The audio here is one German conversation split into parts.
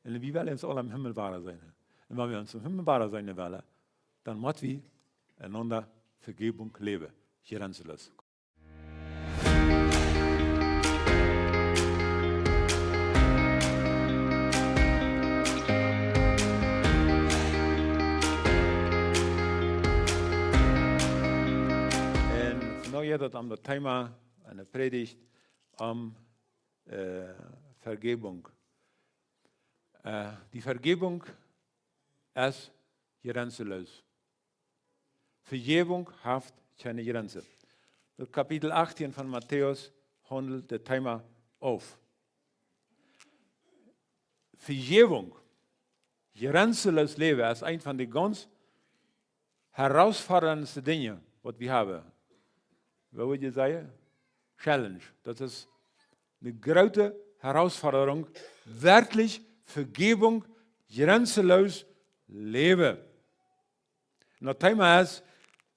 En wie willen ons al im Himmel waren zijn. En wanneer we ons im Himmel waren zijn willen, dan moeten we einander Vergebung leben. Grenzenlos. En vandaag gaat het om het thema en de predigt om Vergebung. Die Vergebung ist grenzenlos. Vergebung hat keine Grenze. Das Kapitel 18 von Matthäus handelt das Thema auf. Vergebung, grenzenlos Leben, ist ein von den ganz herausforderndsten Dingen, was wir haben. Wat wil je zeggen? Challenge. Das ist eine große Herausforderung, wirklich Vergebung, grenzenlos Leben. Und das Thema ist,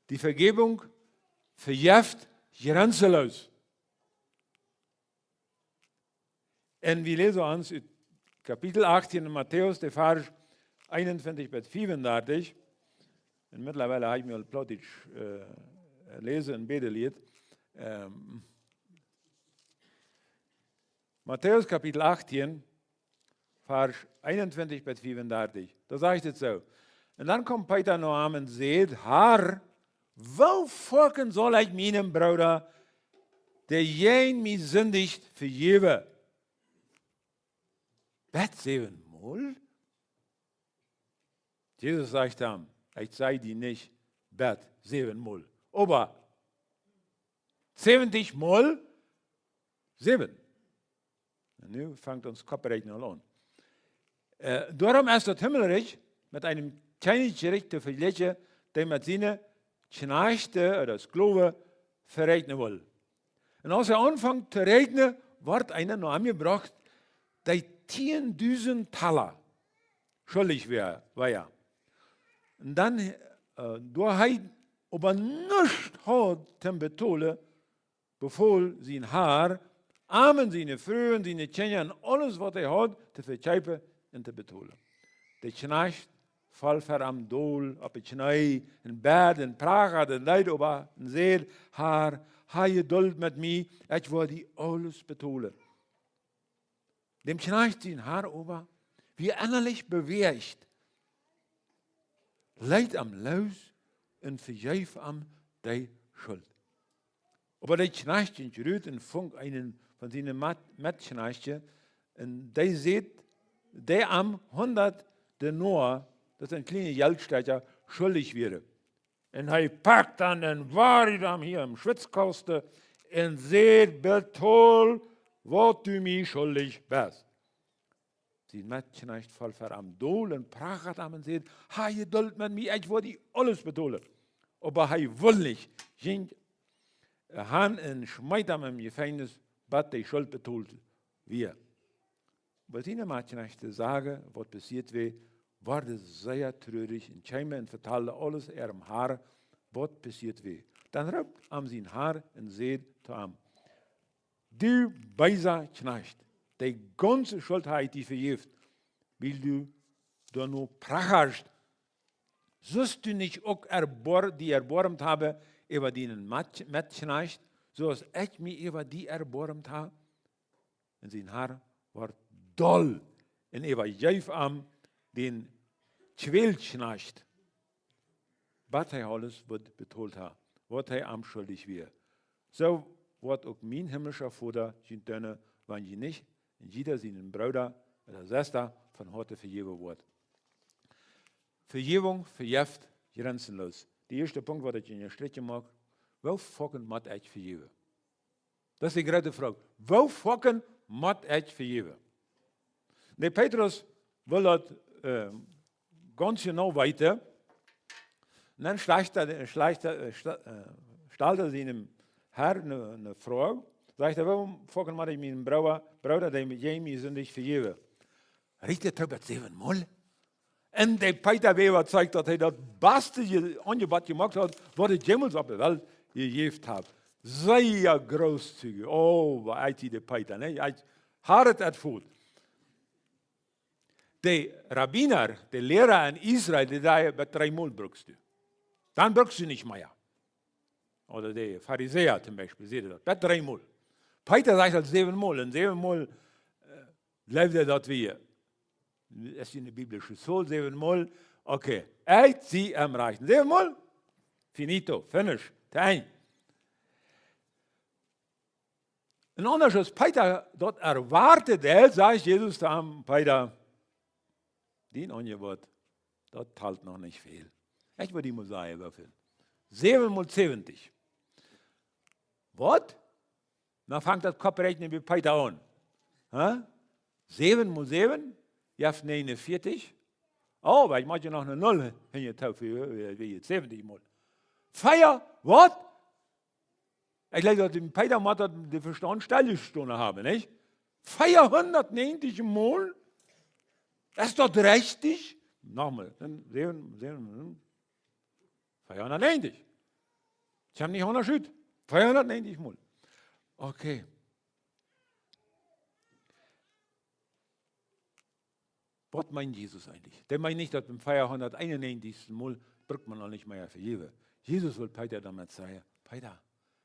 die Vergebung vergift grenzenlos. Und wir lesen uns in Kapitel 18 in Matthäus, der Vers 21 bis 34. Und mittlerweile habe ich mir plötzlich lesen und beten. Matthäus Kapitel 18, Vers 21 bis 34. Da sagt es so. Und dann kommt Peter noch an und sagt, Herr, wofür soll ich meinem Bruder, der jen mich sündigt, vergeben? Bet 7-mal? Jesus sagt ihm, ich sei dir nicht, bet 7-mal. Aber 70 mal 7. Und nu fängt uns Kopfrechnen an. Darum ist das Himmelreich mit einem Königsgericht zu vergleichen, der mit seinen Knechte oder Sklaven verrechnen will. Und als anfängt zu rechnen, wird einer noch angebracht, der 10.000 Taler schuldig war ja. Und dann, da er aber nichts hat zum Betonen, befohl sein Haar, Armen, seine Frühen, seine Kinder und alles, was hat, zu verkaufen und zu betonen. Der Knecht fällt vor am Dol, auf die Knie, in Bett, in Prager, in Leid, aber und sagt, Herr, habe Geduld mit mir, ich will die alles betonen. Dem Knecht sein Haar aber, wie innerlich bewegt, leid am Los und vergeef am die Schuld. Aber der Knechtchen gerührt und funk einen von seinen Mitknechtchen und der sieht, der am 100 Denar, das ist ein kleiner Geldstecher, schuldig wäre. Und er packt dann den Waridam hier im Schwitzkasten und sieht, betol, was du mir schuldig bist. Sie Mitknecht voll vor am Dol und prachert am und sagt, ha, Geduld mit mir, ich will die alles betonen. Aber er will nicht. Ging Han und schmeißt am im Gefängnis, bat die Schuld betont wir. Weil seine Mitknechte sagen, was passiert wäre, war das sehr traurig und käme und verteilte alles ihrem Haar, was passiert wäre. Dann raubt am sein Haar und sagt zu ihm, du beiser Knecht, die ganze Schuld hat die vergift, weil du da nur pracherst, sollst du nicht auch die erbarmt haben über den Mitknecht, so als ich mich über die erbarmt habe? Und sein Haar war doll. Und gaf am den Quälknecht, was er alles wird betont hat, was er am schuldig wäre. So wird auch mein himmlischer Vater sein können, wenn je nicht jeder seinen Bruder oder Schwester von heute vergeben wird. Vergebung vergift grenzenlos. Der erste Punkt, was ich in der Strecke mag, wofür muss ich vergeben? Das ist die große Frage. Wofür muss ich vergeben? Der Petrus will das ganz genau weiter. Und dann stellt er seinem Herrn eine Frage. Sagt er, wofür muss ich meinen Bruder, der mit ihm sündig vergeben? Richtet er das 7-mal? Und der Peter Weber zeigt, dass er das beste Angebot gemacht hat, was er jemals auf der Welt gegeben hat. Sehr großzügig. Oh, was der Peter, ne? Hart das Food. Die Rabbiner, die Lehrer in Israel, die sagen, bei 3 Mal brauchst du. Dann brauchst du nicht mehr. Oder die Pharisäer zum Beispiel, seht ihr das? Bei 3 Mal. Peter sagt das 7 Mal. Und 7 Mal lebt er dort wie. Das ist in der Bibel so, 7 Mal. Okay, sie am Reichen. 7 Mal, finito, finish, time. Und anders als Peter dort erwartet, sagt Jesus dann, Peter, die Angebot, das halt noch nicht viel. Ich würde ihm sagen, würfeln. 7 mal 70. Was? Dann fängt das Kopfrechnen wie Peter an. 7 mal 7, ja 49. Oh, aber ich mache ja noch eine Null wie jetzt 70 mal. Feier, was? Ich glaube, dass Peter muss den Verstand Stillstunde haben, nicht? Feier 190 Mal? Das ist doch richtig. Nochmal, dann 490. Ich habe nicht Unterschied. 490 Mal. Okay. Was meint Jesus eigentlich? Der meint nicht, dass beim 491. Mal braucht man noch nicht mehr vergeben. Jesus will Peter damit sagen, Peter,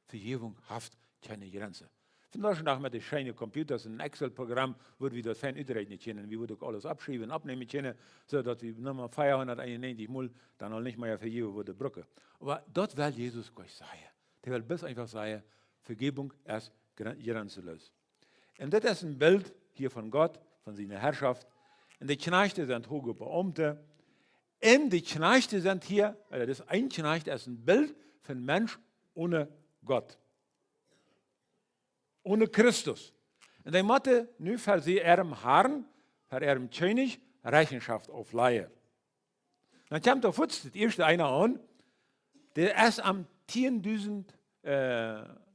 Vergebung haft keine Grenze. Vandaag met de schijne computers, een Excel-programma, wo wir das fern uitrechnen können, wie wir das alles abschreiben, abnehmen können, sodass wir nochmal 491 Mal dann auch nicht mehr vergeben wurde Brücke. Aber dort will Jesus gleich sagen. Der will bis einfach sagen, Vergebung ist grenzenlos. Und das ist ein Bild hier von Gott, von seiner Herrschaft. Und die Knechte sind hohe Beamte. Und die Knechte sind hier, also das ein Knecht ist ein Bild von Mensch ohne Gott. Ohne Christus. Und die Mathe, nu für sie ihrem Herrn, für ihrem König, Rechenschaft aufleihen. Dann kommt der Futz, das erste einer an, der ist am 10.000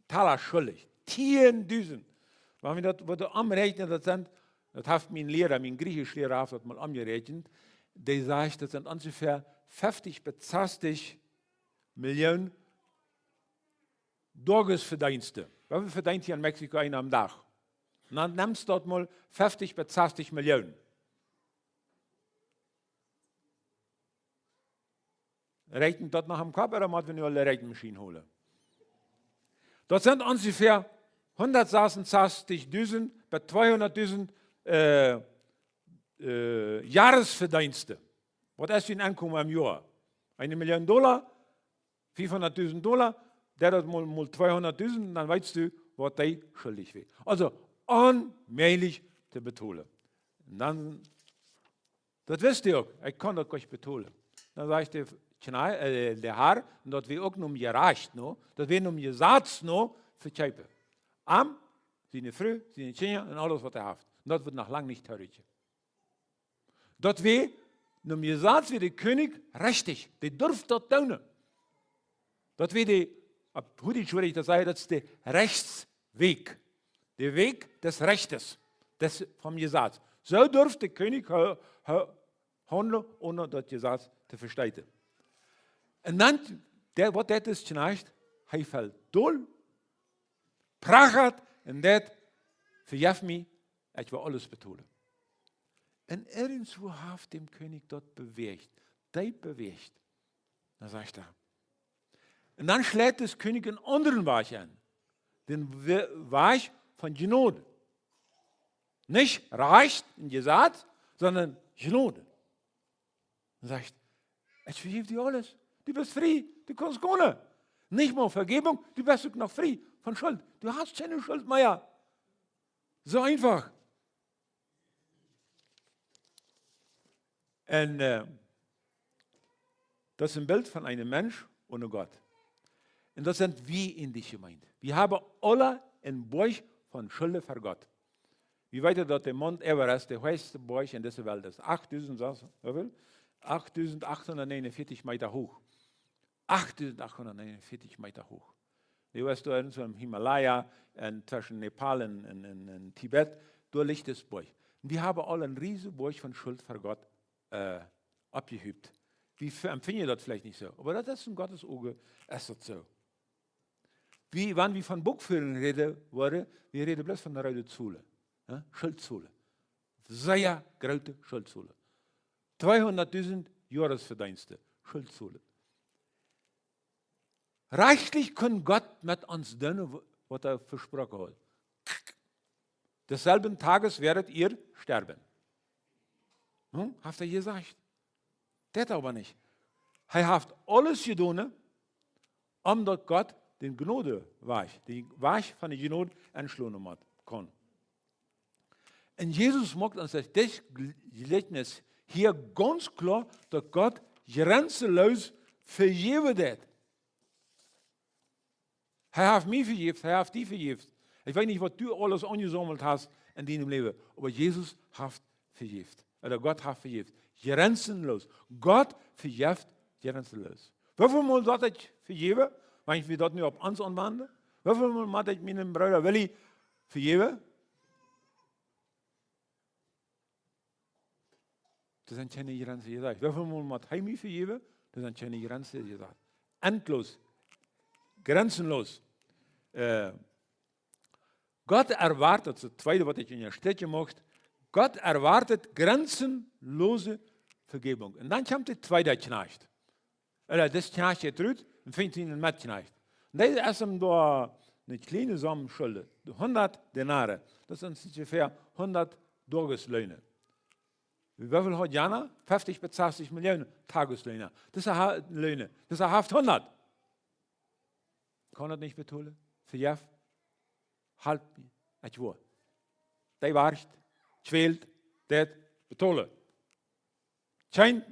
Taler schuldig. 10.000. Wenn wir das umrechnen, das hat mein Lehrer, mein Griechischlehrer, hat das mal umgerechnet, der sagt, das sind ungefähr 50 bis 60 Millionen Tagesverdienste. Wie viel verdient hier in Mexiko einer am Tag? Und dann nimmst du dort mal 50 bis 60 Millionen. Rechnen dort nach dem Kopf oder muss wir nur eine Rechenmaschine holen? Dort sind ungefähr 160.000 bis 200.000 Jahresverdienste. Was ist ein Einkommen im Jahr? $1 Million, $500.000, der hat mal 200.000, dann weißt du, was der schuldig wird. Also unmöglich zu betonen. Dann, das wisst ihr auch, ich kann das gleich betonen. Dann sagt der Herr, und das wird auch noch gereicht, das wird noch gesagt für Scheibe. Am, seine Frau, seine Kinder und alles, was er hat. Und das wird noch lange nicht hörig. Das wird noch gesagt, wie der König richtig, der dürfte das tun. Das wird die, hoe die schwierig das sei, das ist der Rechtsweg. Der Weg des Rechtes, des vom Gesetz. So dürfte der König handeln, ohne das Gesetz zu verstehen. Und dann, was das ist, schnarcht, er fällt doll, prachert, und das verjeft mich, ich will alles betonen. Und irgendwo hat dem König dort bewegt, dann sagt er. Und dann schlägt das König einen anderen Weg an, den Weg von Gnade. Nicht Recht in Gesetz, sondern Gnade. Und sagt, ich vergebe dir alles, du bist frei, du kannst gehen. Nicht mal Vergebung, du bist noch frei von Schuld. Du hast keine Schuld mehr. So einfach. Und das ist ein Bild von einem Mensch ohne Gott. Und das sind wir in die Gemeinde. Wir haben alle einen Berg von Schuld vor Gott. Wie weit dort der Mount Everest, der höchste Berg in dieser Welt ist? 8.849 Meter hoch. 8.849 Meter hoch. Du weißt, du in so einem Himalaya, zwischen Nepal und Tibet, da liegt das Berg. Und wir haben alle einen riesigen Berg von Schuld vor Gott abgehebt. Wie empfinden das vielleicht nicht so? Aber das ist in Gottes Auge, ist das so. Wie, wenn wir von Buchführung reden, wir reden bloß von der Reide Zule. Ja? Schuldzule. sehr große Schuldzahlen. 200.000 Jahresverdienste, Schuldzahlen. Rechtlich kann Gott mit uns tun, was er versprochen hat. Desselben Tages werdet ihr sterben. Hat er gesagt. Das aber nicht. Er hat alles getan, omdat Gott den Gnade weich, die weich von der Gnade entschlossen hat. Und Jesus macht uns das Gleichnis hier ganz klar, dass Gott grenzenlos vergeben hat. Er hat mich vergeben, er hat dich vergeben. Ich weiß nicht, was du alles angesammelt hast in deinem Leben, aber Jesus hat vergeben. Oder Gott hat vergeben. Grenzenlos. Gott vergibt grenzenlos. Wieviel Mal dat ich vergeben, wenn ich mir das nur auf uns anwende? Wieviel Mal muss ich meinem Bruder Willi vergeben? Das sind keine Grenzen gesagt. Wieviel Mal muss ich mir vergeben? Das sind keine Grenzen gesagt. Endlos. Grenzenlos. Gott erwartet, das Zweite, was ich in der Städte mache, Gott erwartet grenzenlose Vergebung. Und dann kommt der zweite Knecht. Oder das Knecht geht rüber und fängt ihn mit Knecht. Und der ist ihm da eine kleine Summe schuldet. 100 Denare. Das sind ungefähr 100 Tageslöhne. Wie viel hat Jana? 50 bis 60 Millionen Tageslöhne. Das ist Löhne. Das ist 100. Kann er nicht betonen? Für Jeff? Halb, ich war. Der warscht, schwelt, der betonen. Kein,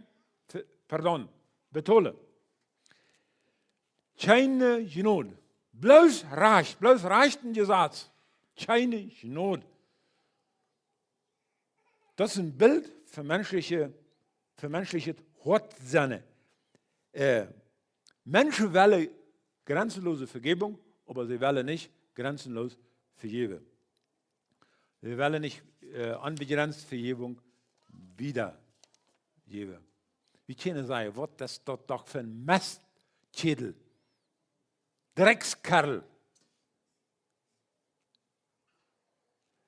pardon, betonen. Keine Genot. Bloß reichten Gesetz. Keine Genot. Das ist ein Bild für menschliche Hortsinne. Menschen wollen grenzenlose Vergebung, aber sie wollen nicht grenzenlos vergeben. Sie wollen nicht unbegrenzt Vergebung wiedergeben. Wie können sagen, was das doch für ein Mastschädel, Dreckskerl.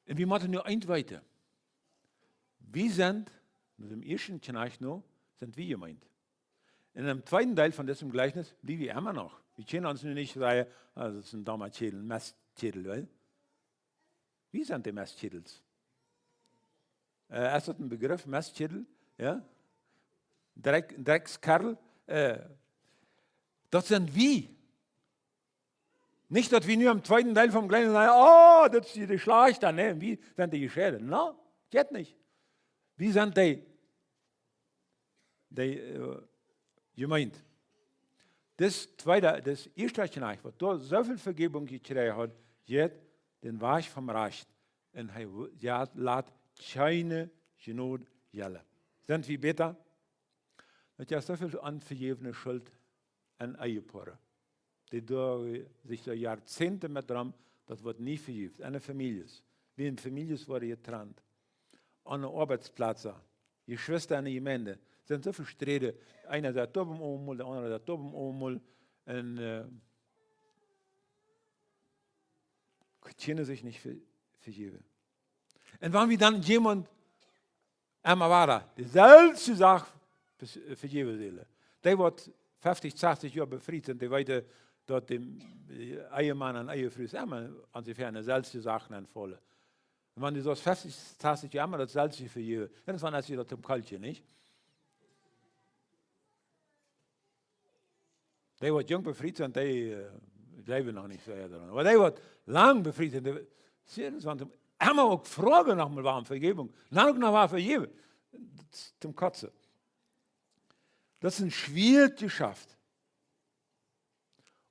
Und wir machen nur eins weiter. Wir sind, mit dem ersten Knecht noch, sind wir gemeint. In dem zweiten Teil von diesem Gleichnis, wie wir immer noch. Wir können uns nur nicht sagen, das ist ein dummer Schädel, ein Mastschädel, weil wie sind die Mastschädels? Ist das ein Begriff, Mastschädel? Ja? Dreckskerl? Das sind wir. Nicht, dass wir nur im zweiten Teil vom Kleinen sagen, oh, das ist die Schlachter, ne? Wie sind die Geschäde? No, geht nicht. Wie sind die gemeint? Das erste Knecht, was da so viel Vergebung gekriegt hat, geht den Weg vom Recht. Und er lässt keine Genot gelten. Sind wir besser? Mit ja so viel unvergebene Schuld an Ehepaare. Die sich da Jahrzehnte mit dran, das wird nie vergeben. Eine Familie. Wie in Familien wurde getrennt. An einem Arbeitsplatz. Geschwister in der Gemeinde. Es sind so viele Sträde. Einer sagt oben Omul, der andere sagt oben Omul. Und können sich nicht vergeben. Und wenn wir dann jemand einmal war da, die selbe Sache vergeben sollen. Der wird 50, 60 Jahre befriedet und die weiter dort dem Ehemann und Ehefrau immer an sich ferne selbe Sachen entfallen. Und wenn die so 50, 60 Jahre das selbe vergeben, dann waren das wieder zum Kaltchen, nicht? Der wird jung befriedet und der leben noch nicht so daran. Aber der wird lang befriedet. Immer auch Fragen nochmal war um Vergebung. Dann auch noch war vergeben. Zum Kotzen. Das ist ein schwierig geschafft.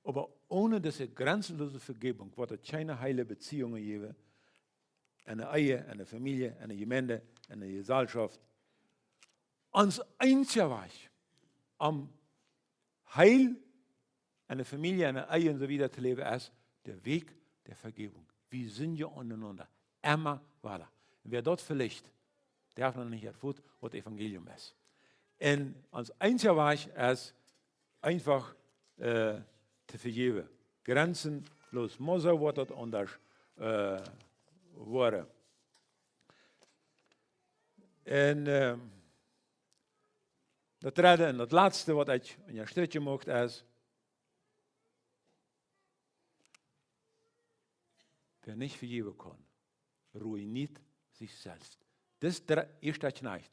Aber ohne diese grenzenlose Vergebung wird es keine heile Beziehungen geben. Eine Ehe, eine Familie, eine Gemeinde, eine Gesellschaft. Uns einzige Weg, um heil eine Familie, eine Ehe und so weiter zu leben, ist der Weg der Vergebung. Wir sind ja untereinander. Immer weiter. Wer dort verlicht, der hat noch nicht erfüllt, was das Evangelium ist. Und als einziger Weg ist einfach zu vergeben. Grenzenlos. Mose wird das anders worden. En dat derde en dat laatste wat ik in je stritje mocht is, wer nicht vergeben kann, ruiniert sich selbst. Das ist der erste Knecht.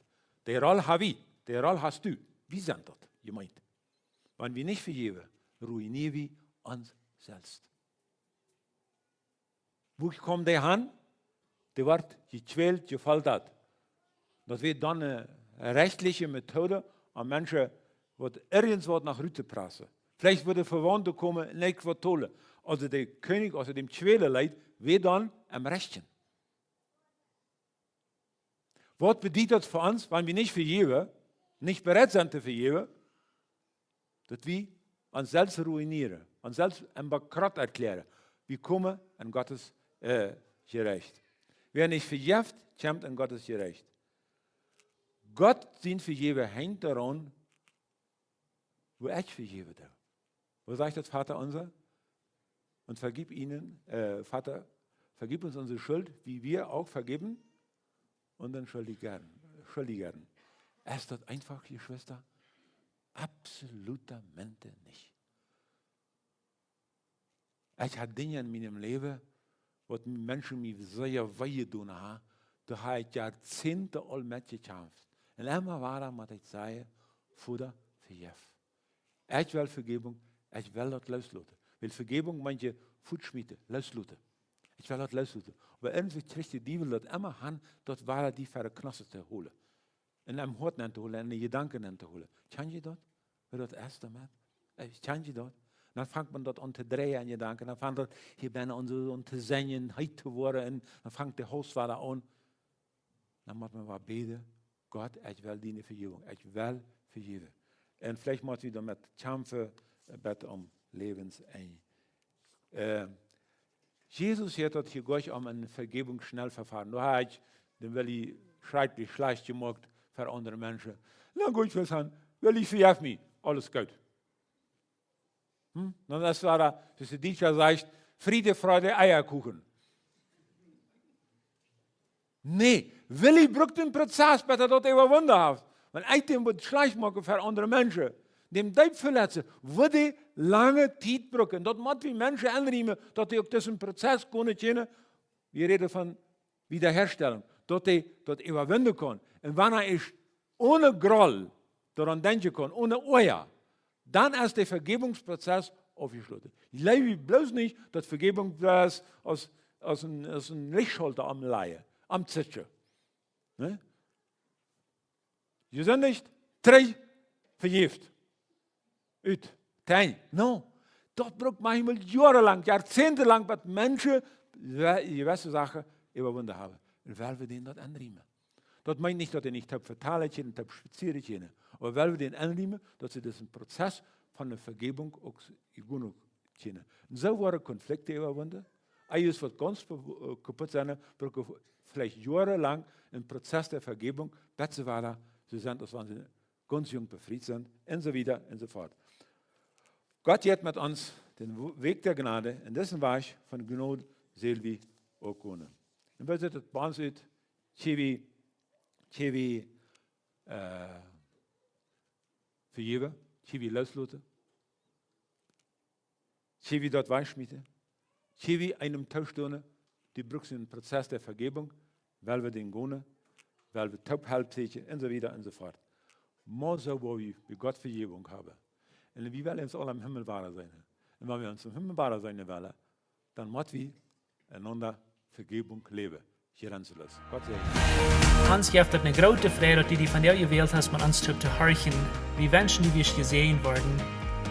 Die Rolle habe ich, die Rolle hast du. Wie sind das gemeint? Wenn wir nicht vergeben, ruinieren wir uns selbst. Wo kommt der an? Der wird gequält, gefoltert. Das wird dann eine rechtliche Methode an Menschen, die irgendwo nach Rüte prassen. Vielleicht wird er Verwandte kommen, nicht vertollen. Also der König, also dem Quälerleid, wird dann am Rechten. Was bedeutet das für uns, wenn wir nicht vergeben, nicht bereit sind zu vergeben, dass wir uns selbst ruinieren, uns selbst ein Bankrott erklären. Wir kommen an Gottes Gerecht. Wer nicht vergibt, kommt an Gottes Gerecht. Gott sein Vergeben hängt daran, wo ich vergebe. Wo sagt das Vater unser? Und vergib ihnen, Vater, vergib uns unsere Schuld, wie wir auch vergeben unseren Schuldigern. Ist das einfach, Geschwister? Absolutamente nicht. Ich habe Dinge in meinem Leben, was Menschen mir sehr weh tun haben, da habe ich Jahrzehnte all mitgekämpft. Und immer war was ich sage, Vater, vergib. Ich will Vergebung, ich will das loslassen. Weil Vergebung manche Futschmiete, loslassen. Ich will das loslassen. Aber irgendwie kriegt die Diebel das immer an, dort war die Verknosse zu holen. In einem Hort zu holen, in den Gedanken zu holen. Kann je das? Wer das erste Mal? Kann je das? Dann fängt man dort an zu drehen in Gedanken. Dann fängt man hier bin und so und zu singen, heit zu werden. Dann fängt der Hausvater an. Dann muss man mal beten. Gott, ich will deine Vergebung. Ich will vergeben. Und vielleicht muss wieder mit kämpfen, um Lebensende. Jesus hat das hier gleich um ein Vergebungsschnellverfahren. Dann will ich schrecklich schlecht gemacht für andere Menschen. Na gut, wir sagen, will ich vergib mich. Alles gut. Dann das war da, dass der Dieter sagt, Friede, Freude, Eierkuchen. Nee, Willi braucht den Prozess, bis er das überwunden hat. Wenn ich den schlecht mache für andere Menschen, dem Deib verletzen, würde lange Zeit brauchen. Das muss wie Menschen annehmen, dass die auch diesen Prozess können kennen. Wir reden von Wiederherstellung, dass die das überwinden können. Und wenn er ohne Groll daran denken kann, ohne Euer, dann ist der Vergebungsprozess aufgeschlossen. Ich lebe bloß nicht, dass Vergebungsprozess aus einem Lichtschalter am Leihe, am Zitsche. Ne? Wir sind nicht drei vergift. Uit. Tein. No. Das braucht manchmal jahrelang, jahrzehntelang, bis Menschen gewisse Sachen überwunden haben. Und weil wir denen das annehmen. Das meint nicht, dass die nicht vertalen können, spazieren können. Aber weil wir den annehmen, dass sie diesen Prozess von der Vergebung auch gut können. Und so waren Konflikte überwunden. Alles, was ganz kaputt sein, braucht vielleicht jahrelang einen Prozess der Vergebung, bis sie waren, so sind, als wenn sie ganz jung befreit sind, und so weiter und so fort. Gott geht mit uns den Weg der Gnade, und dessen war ich von Gnade selber auch können. Und wir sind das bei uns ut, Chevi vergeben, Chevi loslassen, Chevi dort wegschmieden, Chevi einem Tauschstunde, die braucht einen Prozess der Vergebung, weil wir den gehen, weil wir taub halbtätig und so weiter und so fort. Mal so, wo wir Gott Vergebung haben. Und wir wollen uns alle im Himmel wahr sein. Und wenn wir uns im Himmel wahr sein wollen, dann müssen wir einander Vergebung leben. Hier anzulassen. Gott sei Dank. Hans, je hebt het een grote vrede dat die van jou gewählt hast, met ons te horchen. Wir wünschen, die wir gesehen worden.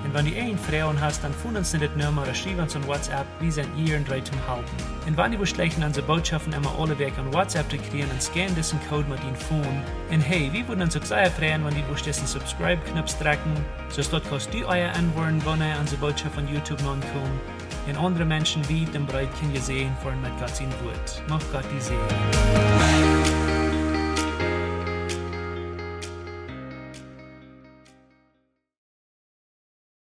Und wenn du einen Frauen hast, dann fund uns nicht das Nummer oder schreib uns an WhatsApp, wir sind hier und bereit zum Halten. Und wenn du beschlechten unsere Botschaften immer alle Weg an WhatsApp zu kriegen, dann scan diesen Code mit deinem Phone. Und hey, wir würden uns auch sehr freuen, wenn du diesen Subscribe-Knopf drücken, sodass dort kannst du euer Antworten, wenn ihr unsere Botschaft von YouTube noch kommt. Und andere Menschen wie dem Breit können sehen, vor mit Gott sein Wort. Mach Gott die Segen.